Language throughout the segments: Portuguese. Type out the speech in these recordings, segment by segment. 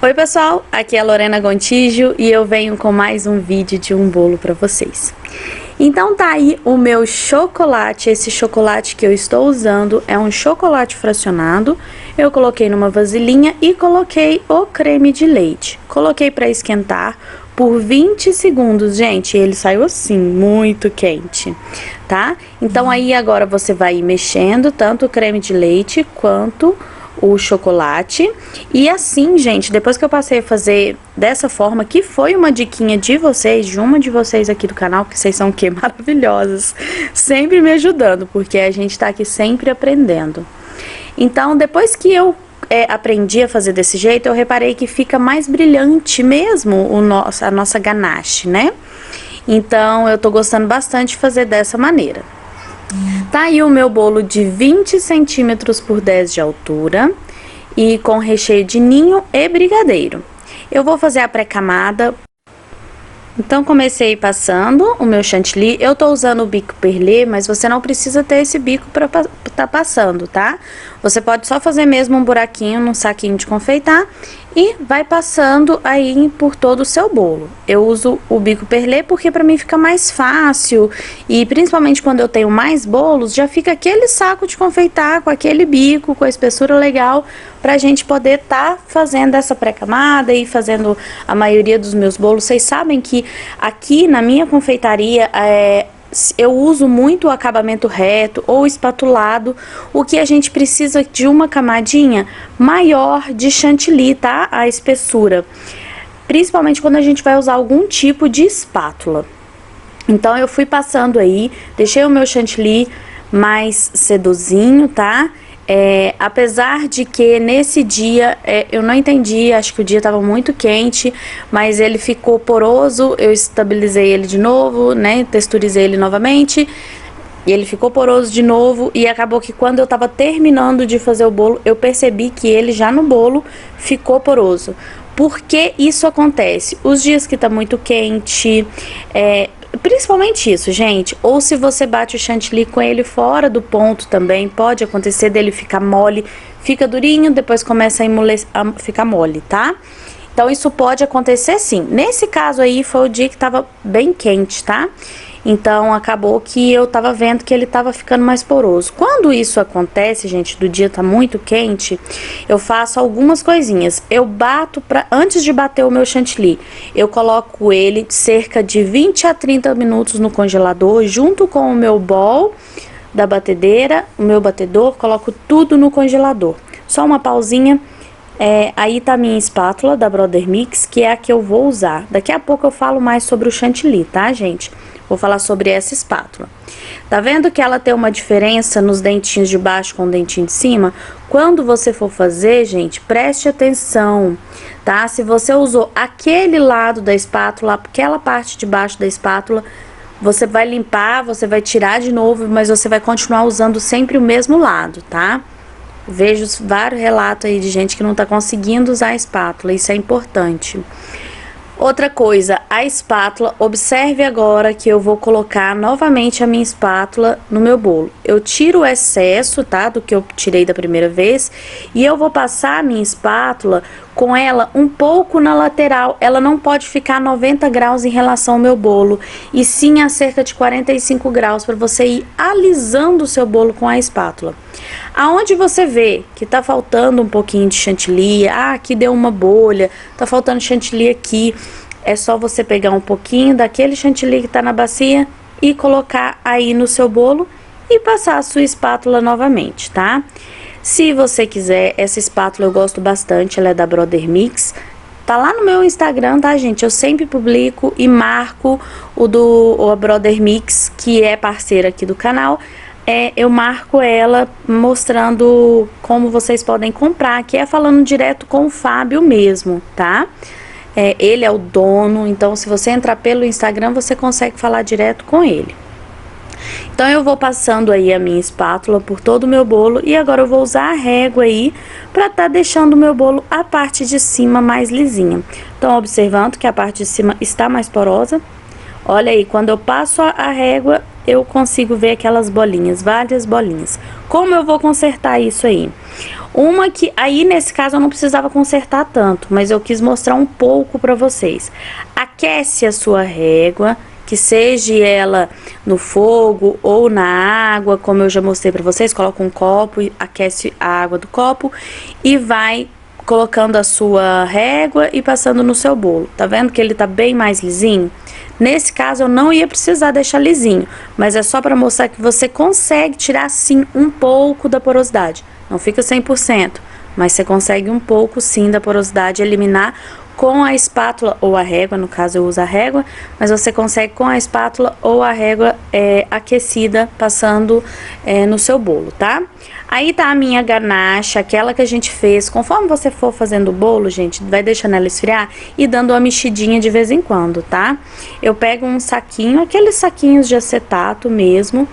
Oi pessoal, aqui é a Lorena Gontijo e eu venho com mais um vídeo de um bolo para vocês. Então tá aí o meu chocolate, esse chocolate que eu estou usando é um chocolate fracionado. Eu coloquei numa vasilhinha e coloquei o creme de leite. Coloquei para esquentar por 20 segundos, gente, ele saiu assim, muito quente, tá? Então aí agora você vai ir mexendo tanto o creme de leite quanto o chocolate. E assim, gente, depois que eu passei a fazer dessa forma, que foi uma diquinha de vocês, de uma de vocês aqui do canal, que vocês são o quê? Maravilhosas, sempre me ajudando, porque a gente tá aqui sempre aprendendo. Então, depois que eu aprendi a fazer desse jeito, eu reparei que fica mais brilhante mesmo a nossa ganache, né? Então, eu tô gostando bastante de fazer dessa maneira. Tá aí o meu bolo de 20 centímetros por 10 de altura e com recheio de ninho e brigadeiro. Eu vou fazer a pré-camada. Então, comecei passando o meu chantilly. Eu tô usando o bico perlé, mas você não precisa ter esse bico pra tá passando, tá? Você pode só fazer mesmo um buraquinho num saquinho de confeitar e vai passando aí por todo o seu bolo. Eu uso o bico perlé porque pra mim fica mais fácil e principalmente quando eu tenho mais bolos, já fica aquele saco de confeitar com aquele bico, com a espessura legal, pra gente poder tá fazendo essa pré-camada e fazendo a maioria dos meus bolos. Vocês sabem que aqui na minha confeitaria eu uso muito o acabamento reto ou espatulado, o que a gente precisa de uma camadinha maior de chantilly, tá? A espessura, principalmente quando a gente vai usar algum tipo de espátula. Então eu fui passando aí, deixei o meu chantilly mais sedozinho, tá? Apesar de que nesse dia eu não entendi, acho que o dia estava muito quente, mas ele ficou poroso, eu estabilizei ele de novo, né, texturizei ele novamente, e ele ficou poroso de novo, e acabou que quando eu tava terminando de fazer o bolo, eu percebi que ele já no bolo ficou poroso. Por que isso acontece? Os dias que tá muito quente, principalmente isso, gente, ou se você bate o chantilly com ele fora do ponto também, pode acontecer dele ficar mole, fica durinho, depois começa a ficar mole, tá? Então isso pode acontecer sim. Nesse caso aí foi o dia que tava bem quente, tá? Então acabou que eu tava vendo que ele tava ficando mais poroso. Quando isso acontece, gente, do dia tá muito quente, eu faço algumas coisinhas. Eu bato antes de bater o meu chantilly, eu coloco ele cerca de 20 a 30 minutos no congelador, junto com o meu bowl da batedeira, o meu batedor, coloco tudo no congelador. Só uma pausinha. Aí tá a minha espátula da Brother Mix, que é a que eu vou usar. Daqui a pouco eu falo mais sobre o chantilly, tá, gente? Vou falar sobre essa espátula. Tá vendo que ela tem uma diferença nos dentinhos de baixo com o dentinho de cima? Quando você for fazer, gente, preste atenção, tá? Se você usou aquele lado da espátula, aquela parte de baixo da espátula, você vai limpar, você vai tirar de novo, mas você vai continuar usando sempre o mesmo lado, tá? Vejo vários relatos aí de gente que não tá conseguindo usar a espátula, isso é importante. Outra coisa, a espátula, observe agora que eu vou colocar novamente a minha espátula no meu bolo. Eu tiro o excesso, tá, do que eu tirei da primeira vez, e eu vou passar a minha espátula com ela um pouco na lateral. Ela não pode ficar 90 graus em relação ao meu bolo, e sim a cerca de 45 graus, para você ir alisando o seu bolo com a espátula. Aonde você vê que tá faltando um pouquinho de chantilly, aqui deu uma bolha, tá faltando chantilly aqui, é só você pegar um pouquinho daquele chantilly que tá na bacia e colocar aí no seu bolo e passar a sua espátula novamente, tá? Se você quiser, essa espátula eu gosto bastante, ela é da Brother Mix. Tá lá no meu Instagram, tá, gente? Eu sempre publico e marco a Brother Mix, que é parceira aqui do canal. Eu marco ela mostrando como vocês podem comprar, que é falando direto com o Fábio mesmo, tá? Ele é o dono, então se você entrar pelo Instagram, você consegue falar direto com ele. Então eu vou passando aí a minha espátula por todo o meu bolo e agora eu vou usar a régua aí pra tá deixando o meu bolo a parte de cima mais lisinha. Então observando que a parte de cima está mais porosa, olha aí, quando eu passo a régua, eu consigo ver aquelas bolinhas, várias bolinhas. Como eu vou consertar isso aí? Uma que aí nesse caso eu não precisava consertar tanto, mas eu quis mostrar um pouco para vocês. Aquece a sua régua, que seja ela no fogo ou na água, como eu já mostrei para vocês. Coloca um copo e aquece a água do copo e vai colocando a sua régua e passando no seu bolo. Tá vendo que ele tá bem mais lisinho? Nesse caso eu não ia precisar deixar lisinho, mas é só para mostrar que você consegue tirar sim um pouco da porosidade. Não fica 100%, mas você consegue um pouco sim da porosidade eliminar com a espátula ou a régua. No caso eu uso a régua, mas você consegue com a espátula ou a régua aquecida passando no seu bolo, tá? Aí tá a minha ganache, aquela que a gente fez. Conforme você for fazendo o bolo, gente, vai deixando ela esfriar e dando uma mexidinha de vez em quando, tá? Eu pego um saquinho, aqueles saquinhos de acetato mesmo,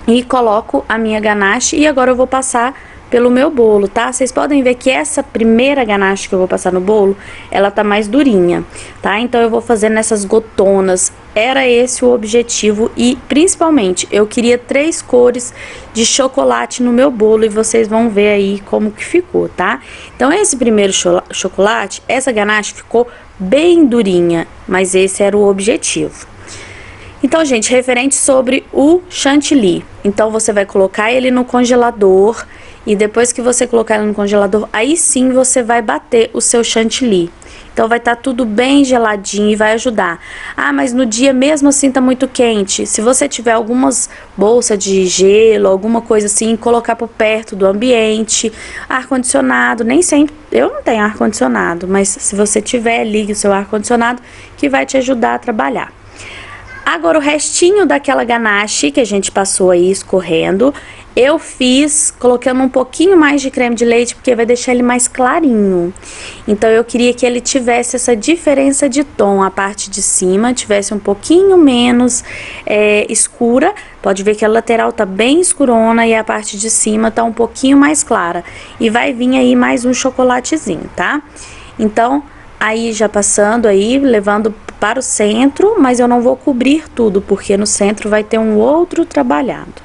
e coloco a minha ganache e agora eu vou passar pelo meu bolo, tá? Vocês podem ver que essa primeira ganache que eu vou passar no bolo, ela tá mais durinha, tá? Então eu vou fazer nessas gotonas. Era esse o objetivo e principalmente eu queria 3 cores de chocolate no meu bolo e vocês vão ver aí como que ficou, tá? Então esse primeiro chocolate, essa ganache ficou bem durinha, mas esse era o objetivo. Então, gente, referente sobre o chantilly. Então você vai colocar ele no congelador. E depois que você colocar ele no congelador, aí sim você vai bater o seu chantilly. Então vai estar tudo bem geladinho e vai ajudar. Ah, mas no dia mesmo assim tá muito quente. Se você tiver algumas bolsas de gelo, alguma coisa assim, colocar por perto do ambiente. Ar-condicionado, nem sempre, eu não tenho ar-condicionado, mas se você tiver, ligue o seu ar-condicionado que vai te ajudar a trabalhar. Agora o restinho daquela ganache que a gente passou aí escorrendo, eu fiz colocando um pouquinho mais de creme de leite, porque vai deixar ele mais clarinho. Então eu queria que ele tivesse essa diferença de tom, a parte de cima tivesse um pouquinho menos escura. Pode ver que a lateral tá bem escurona e a parte de cima tá um pouquinho mais clara. E vai vir aí mais um chocolatezinho, tá? Então aí já passando aí, levando para o centro, mas eu não vou cobrir tudo, porque no centro vai ter um outro trabalhado,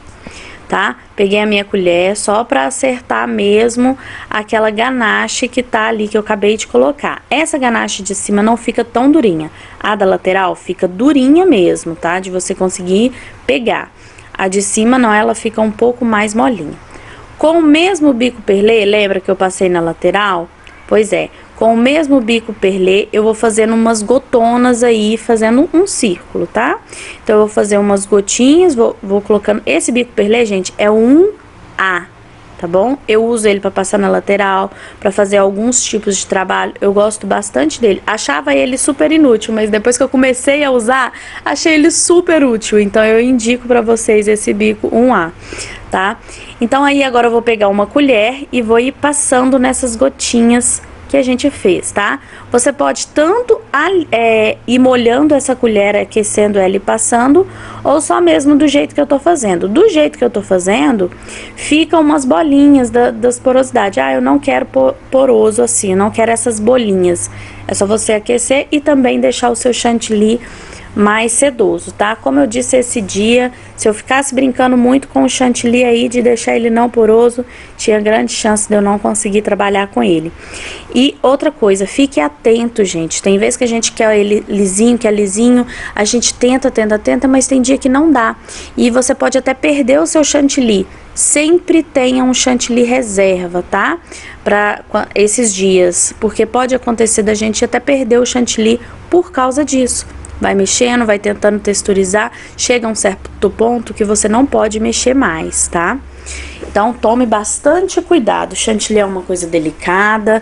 tá? Peguei a minha colher só para acertar mesmo aquela ganache que tá ali, que eu acabei de colocar. Essa ganache de cima não fica tão durinha, a da lateral fica durinha mesmo, tá? De você conseguir pegar. A de cima não, ela fica um pouco mais molinha. Com o mesmo bico perlê, lembra que eu passei na lateral? Pois é, com o mesmo bico perlê, eu vou fazendo umas gotonas aí, fazendo um círculo, tá? Então, eu vou fazer umas gotinhas, vou colocando... Esse bico perlê, gente, é um A, tá bom? Eu uso ele pra passar na lateral, pra fazer alguns tipos de trabalho. Eu gosto bastante dele. Achava ele super inútil, mas depois que eu comecei a usar, achei ele super útil. Então, eu indico pra vocês esse bico 1A, tá? Então, aí agora eu vou pegar uma colher e vou ir passando nessas gotinhas que a gente fez, tá? Você pode tanto ir molhando essa colher, aquecendo ela e passando, ou só mesmo do jeito que eu tô fazendo. Do jeito que eu tô fazendo, ficam umas bolinhas das porosidades. Ah, eu não quero poroso assim, eu não quero essas bolinhas. É só você aquecer e também deixar o seu chantilly mais sedoso, tá? Como eu disse esse dia, se eu ficasse brincando muito com o chantilly aí, de deixar ele não poroso, tinha grande chance de eu não conseguir trabalhar com ele. E outra coisa, fique atento, gente. Tem vezes que a gente quer ele lisinho, a gente tenta, mas tem dia que não dá. E você pode até perder o seu chantilly. Sempre tenha um chantilly reserva, tá? Para esses dias, porque pode acontecer da gente até perder o chantilly por causa disso. Vai mexendo, vai tentando texturizar, chega a um certo ponto que você não pode mexer mais, tá? Então, tome bastante cuidado. O chantilly é uma coisa delicada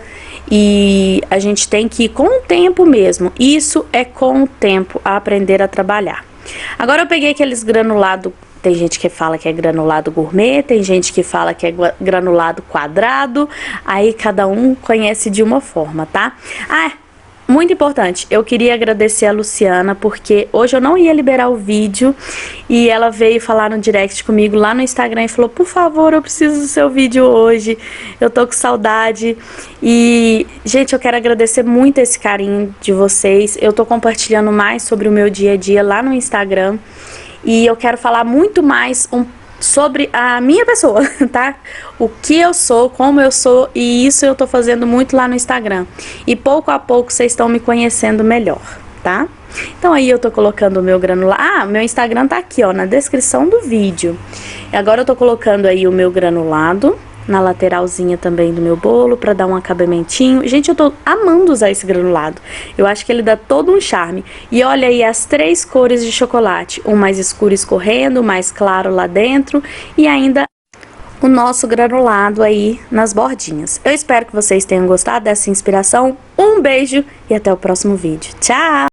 e a gente tem que ir com o tempo mesmo. Isso é com o tempo a aprender a trabalhar. Agora eu peguei aqueles granulados. Tem gente que fala que é granulado gourmet, tem gente que fala que é granulado quadrado. Aí cada um conhece de uma forma, tá? Muito importante, eu queria agradecer a Luciana, porque hoje eu não ia liberar o vídeo e ela veio falar no direct comigo lá no Instagram e falou: por favor, eu preciso do seu vídeo hoje, eu tô com saudade. E, gente, eu quero agradecer muito esse carinho de vocês. Eu tô compartilhando mais sobre o meu dia a dia lá no Instagram e eu quero falar muito mais sobre a minha pessoa, tá? O que eu sou, como eu sou, e isso eu tô fazendo muito lá no Instagram. E pouco a pouco vocês estão me conhecendo melhor, tá? Então aí eu tô colocando o meu granulado. Ah, meu Instagram tá aqui, ó, na descrição do vídeo. E agora eu tô colocando aí o meu granulado na lateralzinha também do meu bolo, pra dar um acabamentinho. Gente, eu tô amando usar esse granulado. Eu acho que ele dá todo um charme. E olha aí as 3 cores de chocolate. Um mais escuro escorrendo, mais claro lá dentro. E ainda o nosso granulado aí nas bordinhas. Eu espero que vocês tenham gostado dessa inspiração. Um beijo e até o próximo vídeo. Tchau!